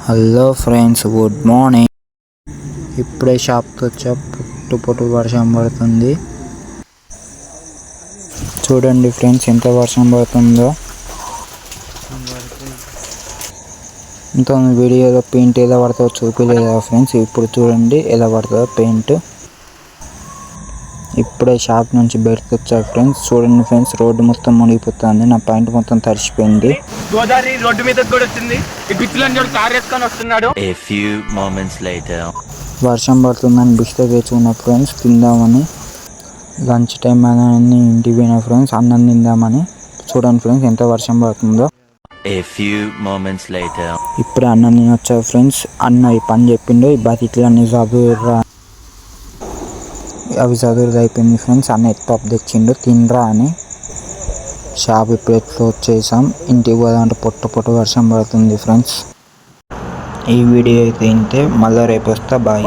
Hello friends, good morning. ఇప్పుడే షాప్కి వచ్చా. పొట్టు వర్షం పడుతుంది. చూడండి ఫ్రెండ్స్, ఎంత వర్షం పడుతుందో. ఇంకా వీడియోలో పెయింట్ ఎలా పడుతుందో చూపించలేదు ఫ్రెండ్స్. ఇప్పుడు చూడండి ఎలా పడుతుందో పెయింట్. ఇప్పుడే షాప్ నుంచి బయటకు వచ్చా ఫ్రెండ్స్. చూడండి ఫ్రెండ్స్, రోడ్డు మొత్తం మునిగిపోతుంది. నా పాయింట్ మొత్తం తడిసిపోయింది. గోదావరి రోడ్డు మీద కూడా వచ్చింది. ఈ బిచ్చులని చూడు, కార్ వేసుకొని వస్తున్నాడు. వర్షం పడుతుందని బిస్కెట్ తెచ్చుకున్న ఫ్రెండ్స్, తిందామని. లంచ్ టైం అని ఇంటికి పోయిన ఫ్రెండ్స్, అన్నం తిందామని. చూడండి ఫ్రెండ్స్, ఎంత వర్షం పడుతుందో. ఇప్పుడే అన్నం తినొచ్చా ఫ్రెండ్స్. అన్న ఈ పని చెప్పిండు, ఈ బతిట్లన్నీ చదువురా, అవి చదువురు అయిపోయింది ఫ్రెండ్స్. అన్న ఎత్తాపు తెచ్చిండు, తినరా అని. షాప్ ఇప్పుడు క్లోజ్ చేసాం. ఇంటికి పోదామంటే పొట్టు వర్షం పడుతుంది ఫ్రెండ్స్. ఈ వీడియో అయితే ఇంతే. మళ్ళీ రేపు వస్తా. బాయ్.